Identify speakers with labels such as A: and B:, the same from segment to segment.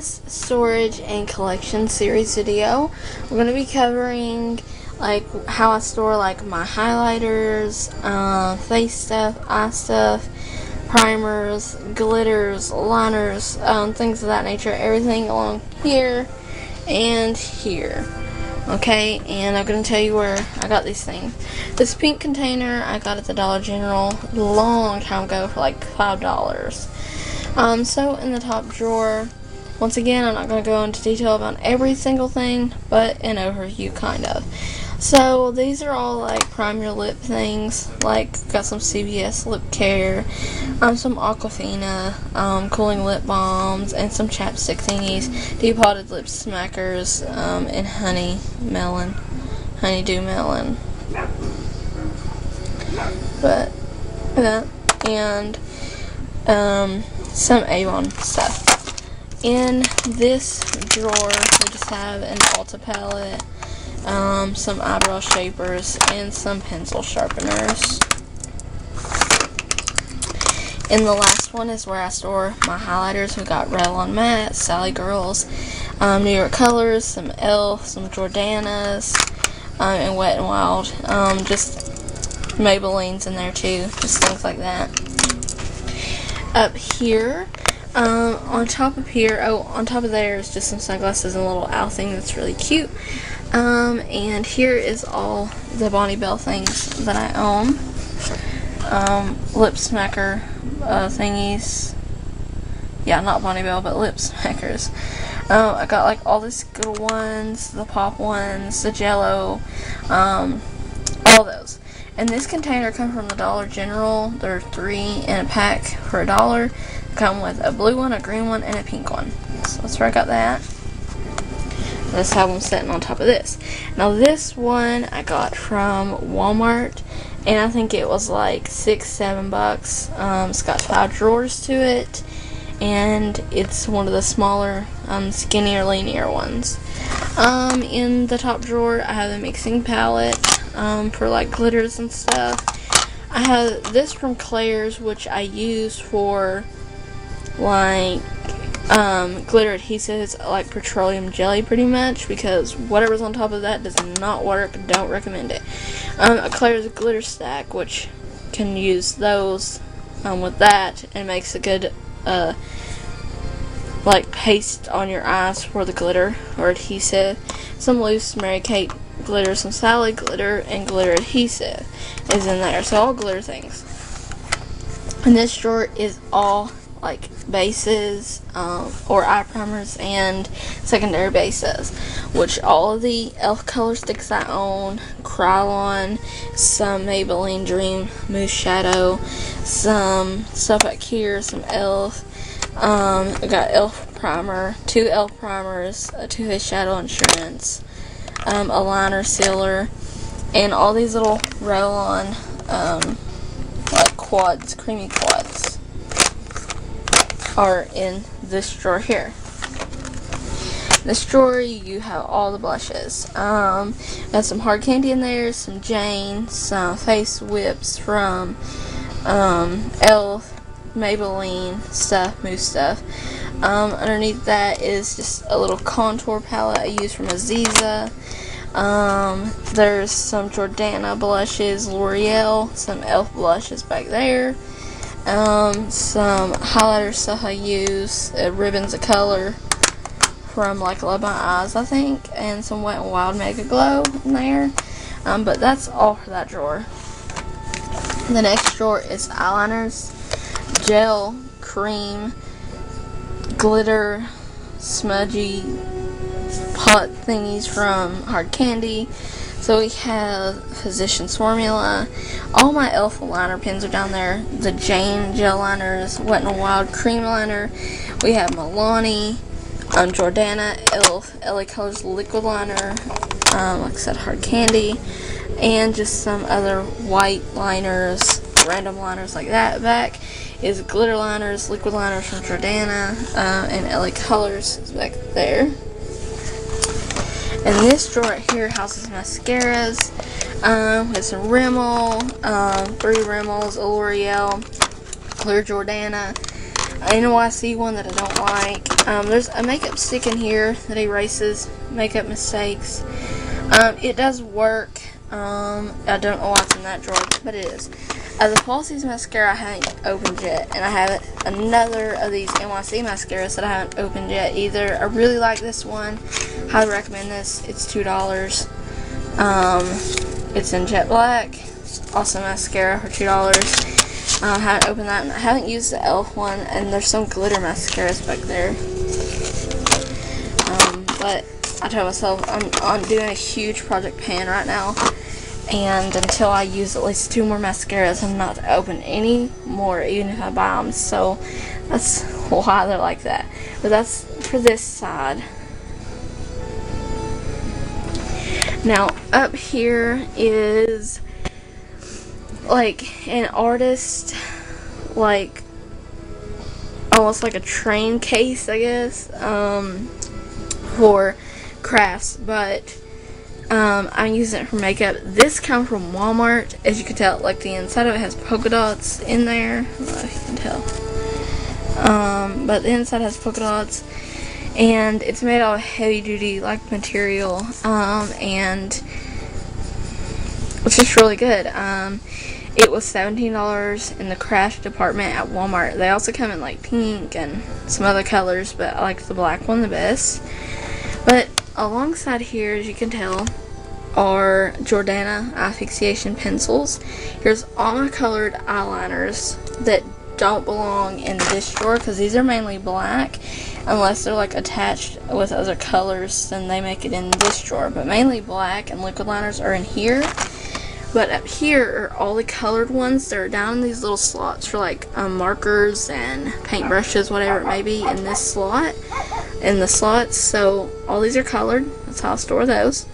A: this storage and collection series video, we're going to be covering like how I store like my highlighters, face stuff, eye stuff, primers, glitters, liners, things of that nature, everything along here and here. Okay, and I'm going to tell you where I got these things. This pink container I got at the Dollar General a long time ago for like $5. So in the top drawer, once again, I'm not going to go into detail about every single thing, but an overview kind of. So these are all like prime your lip things, like got some CVS lip care, some Aquafina, cooling lip balms, and some chapstick thingies, depotted lip smackers, and honeydew melon. But that, and some Avon stuff. In this drawer, we just have an Ulta palette, some eyebrow shapers, and some pencil sharpeners. In the last one is where I store my highlighters. We got Revlon Matte, Sally Girls, New York Colors, some ELF, some Jordanas, and Wet n Wild. Just Maybellines in there too, just things like that. Up here, on top of there is just some sunglasses and a little owl thing that's really cute. And here is all the Bonnie Bell things that I own. Lip smacker thingies. Yeah, not Bonnie Bell, but lip smackers. I got like all the Skittle ones, the pop ones, the Jello, all those. And this container comes from the Dollar General. There are 3 in a pack for $1. They come with a blue one, a green one, and a pink one. So that's where I got that. That's how I'm sitting on top of this. Now this one I got from Walmart, and I think it was like $6-7. It's got 5 drawers to it, and it's one of the smaller, skinnier, linear ones. In the top drawer I have a mixing palette for like glitters and stuff. I have this from Claire's, which I use for like glitter adhesives, like petroleum jelly pretty much, because whatever's on top of that does not work. Don't recommend it. Claire's glitter stack, which can use those with that, and makes a good like paste on your eyes for the glitter or adhesive. Some loose Mary Kate glitter, some Sally glitter, and glitter adhesive is in there. So all glitter things. And this drawer is all like bases or eye primers and secondary bases, which all of the ELF color sticks I own, Krylon, some Maybelline Dream Mousse Shadow, some stuff back here, some ELF. I got ELF primer, 2 ELF primers, a Too Faced Shadow Insurance, a liner sealer, and all these little roll-on like quads, creamy quads, are in this drawer here. This drawer, you have all the blushes. Got some hard candy in there, some Jane, some face whips from ELF, Maybelline stuff, mousse stuff. Underneath that is just a little contour palette I use from Aziza. There's some Jordana blushes, L'Oreal, some ELF blushes back there. Some highlighter stuff I use, Ribbons of Color from like Love My Eyes, I think, and some Wet n Wild Mega Glow in there. But that's all for that drawer. The next drawer is eyeliners, gel, cream, glitter, smudgy pot thingies from Hard Candy. So we have Physicians Formula. All my ELF liner pens are down there. The Jane gel liners, Wet n Wild cream liner. We have Milani, Jordana, ELF, LA Colors liquid liner. Like I said, Hard Candy, and just some other white liners, random liners like that. Back is glitter liners, liquid liners from Jordana, and LA Colors is back there. And this drawer right here houses mascaras, with some Rimmel, 3 Rimmels, a L'Oreal, clear Jordana, NYC one that I don't like. There's a makeup stick in here that erases makeup mistakes. It does work. I don't know what's in that drawer, but it is. The Falsies mascara I haven't opened yet, and I have another of these NYC mascaras that I haven't opened yet either. I really like this one. Highly recommend this. It's $2. It's in jet black. Awesome mascara for $2. I haven't opened that, and I haven't used the e.l.f. one, and there's some glitter mascaras back there. But I told myself I'm doing a huge project pan right now, and until I use at least 2 more mascaras, I'm not to open any more, even if I buy them. So that's why they're like that. But that's for this side. Now up here is like an artist, like almost like a train case, I guess, for crafts, but I'm using it for makeup. This comes from Walmart. As you can tell, like the inside of it has polka dots in there. I don't know if you can tell. But the inside has polka dots, and it's made out of heavy duty like material, and it's just really good. It was $17 in the craft department at Walmart. They also come in like pink and some other colors, but I like the black one the best. But alongside here, as you can tell, are Jordana eye fixation pencils. Here's all my colored eyeliners that don't belong in this drawer, because these are mainly black. Unless they're like attached with other colors, then they make it in this drawer. But mainly black, and liquid liners are in here. But up here are all the colored ones. They're down in these little slots for like markers and paintbrushes, whatever it may be, in this slot, in the slots. So all these are colored. That's how I store those.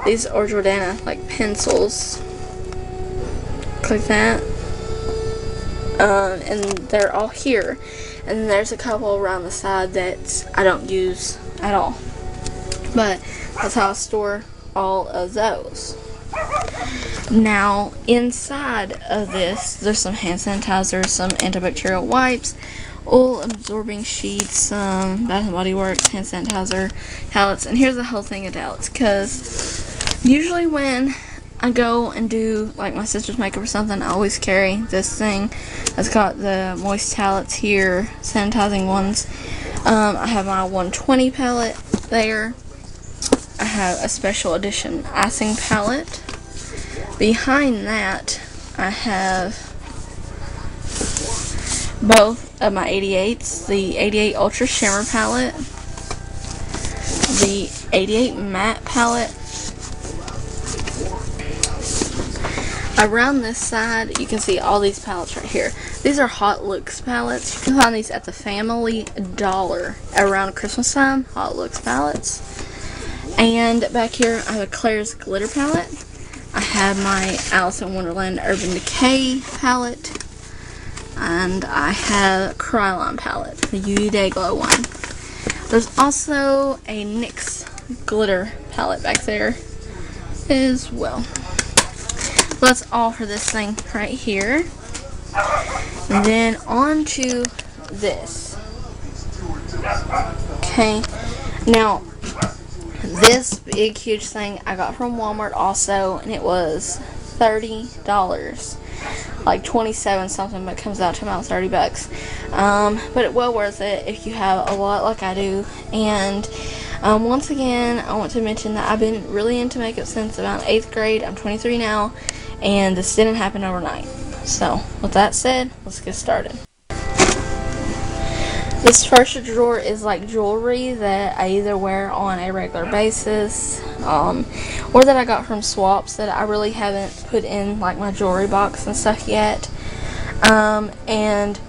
A: These are Jordana like pencils. Click that. And they're all here. And then there's a couple around the side that I don't use at all. But that's how I store all of those. Now, inside of this, there's some hand sanitizer, some antibacterial wipes, oil absorbing sheets, some Bath & Body Works hand sanitizer palettes, and here's the whole thing of palettes, because usually when I go and do like my sister's makeup or something, I always carry this thing. It's got the moist palettes here, sanitizing ones. I have my 120 palette there. I have a special edition icing palette. Behind that, I have both of my 88s, the 88 Ultra Shimmer palette, the 88 Matte palette. Around this side, you can see all these palettes right here. These are Hot Looks palettes. You can find these at the Family Dollar around Christmas time. Hot Looks palettes. And back here, I have a Claire's Glitter palette. I have my Alice in Wonderland Urban Decay palette. And I have a Krylon palette, the UV Day Glow one. There's also a NYX glitter palette back there as well. So that's all for this thing right here. And then on to this. Okay, now this big huge thing I got from Walmart also, and it was $30. Like 27 something, but it comes out to about 30 bucks. But it's well worth it if you have a lot like I do. And once again, I want to mention that I've been really into makeup since about 8th grade. I'm 23 now, and this didn't happen overnight. So with that said, let's get started. This first drawer is like jewelry that I either wear on a regular basis, or that I got from swaps that I really haven't put in like my jewelry box and stuff yet. And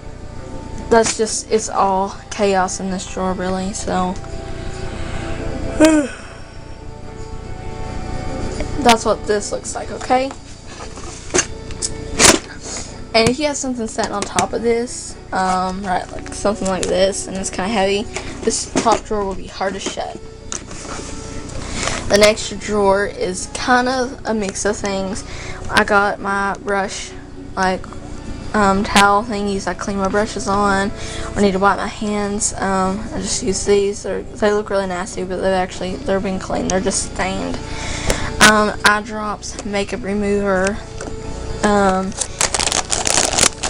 A: that's just, it's all chaos in this drawer really, so that's what this looks like, okay? And if you have something set on top of this, right, like something like this, and it's kind of heavy, this top drawer will be hard to shut. The next drawer is kind of a mix of things. I got my brush, like towel thingies I clean my brushes on, or need to wipe my hands. I just use these. They look really nasty, but they're being cleaned. They're just stained. Eye drops, makeup remover.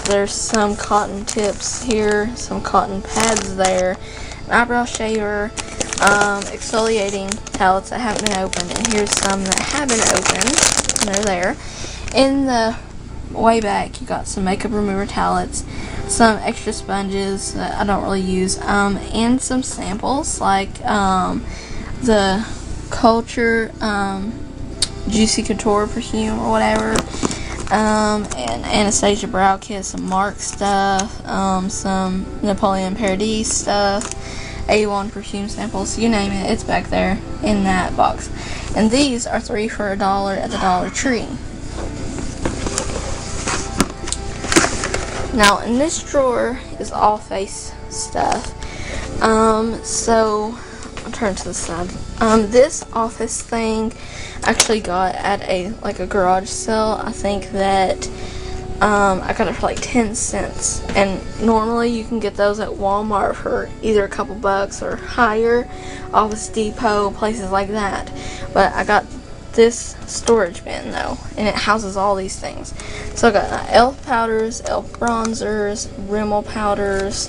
A: There's some cotton tips here, some cotton pads there, an eyebrow shaver, exfoliating palettes that haven't been opened, and here's some that have been opened, and they're there. In the way back, you got some makeup remover towelettes, some extra sponges that I don't really use, and some samples like the Culture Juicy Couture perfume or whatever, and Anastasia Brow Kit, some Marc stuff, some Napoleon Paradis stuff, A1 perfume samples, you name it, it's back there in that box. And these are 3 for $1 at the Dollar Tree. Now, in this drawer is all face stuff. So I'll turn to the side. This office thing I actually got at a garage sale. I think that I got it for like 10 cents, and normally you can get those at Walmart for either a couple bucks or higher, Office Depot, places like that. But I got this storage bin though, and it houses all these things. So I got e.l.f. powders, e.l.f. bronzers, Rimmel powders,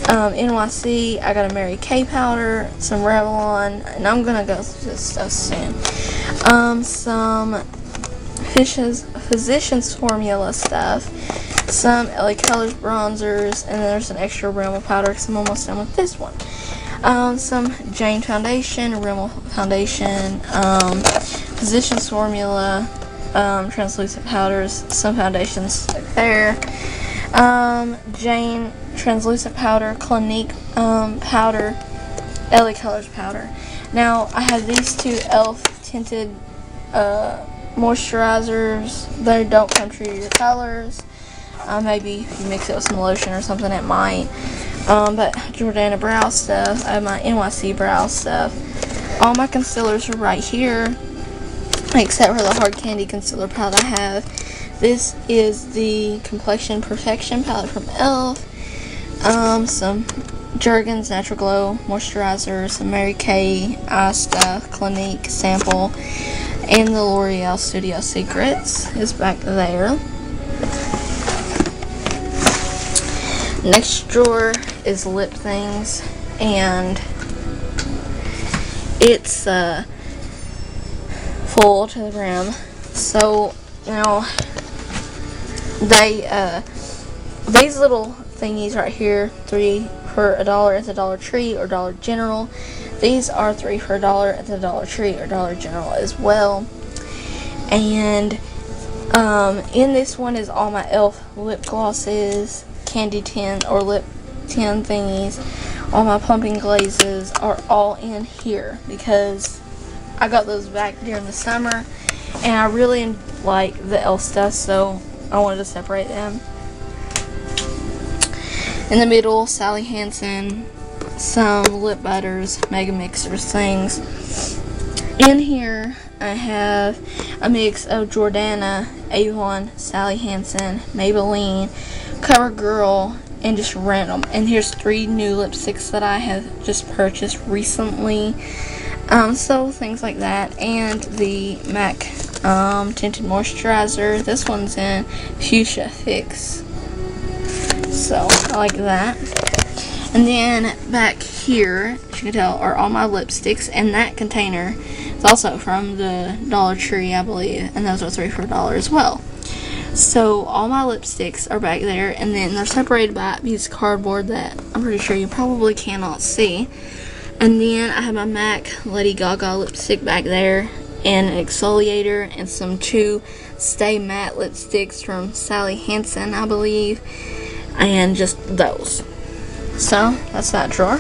A: NYC, I got a Mary Kay powder, some Revlon, and I'm gonna go through this stuff soon. Some Physicians Formula stuff, some LA Colors bronzers, and then there's an extra Rimmel powder because I'm almost done with this one. Some Jane foundation, Rimmel foundation, Physicians Formula, translucent powders, some foundations there, Jane translucent powder, Clinique powder, LA Colors powder. Now I have these two e.l.f. tinted moisturizers. They don't come true to your colors. Maybe if you mix it with some lotion or something, it might. But Jordana brow stuff. I have my NYC brow stuff. All my concealers are right here, except for the hard candy concealer palette I have. This is the Complexion Perfection palette from e.l.f. Some Jergens Natural Glow moisturizer, some Mary Kay eye stuff, Clinique sample, and the L'Oreal Studio Secrets is back there. Next drawer is lip things, and it's full to the rim. So now these little thingies right here, 3 for $1 at the Dollar Tree or Dollar General. These are 3 for $1 at the Dollar Tree or Dollar General as well. And in this one is all my e.l.f. lip glosses, candy tin or lip tin thingies. All my pumping glazes are all in here because I got those back during the summer, and I really like the e.l.f. stuff, so I wanted to separate them. In the middle, Sally Hansen, some lip butters, mega mixers, things. In here, I have a mix of Jordana, Avon, Sally Hansen, Maybelline, CoverGirl, and just random. And here's 3 new lipsticks that I have just purchased recently. So things like that. And the MAC tinted moisturizer. This one's in Fuchsia Fix. So I like that. And then back here, as you can tell, are all my lipsticks, and that container is also from the Dollar Tree, I believe, and those are 3 for $1 as well. So all my lipsticks are back there, and then they're separated by a piece of cardboard that I'm pretty sure you probably cannot see. And then I have my MAC Lady Gaga lipstick back there, and an exfoliator, and some 2 Stay Matte lipsticks from Sally Hansen, I believe, and just those. So that's that drawer.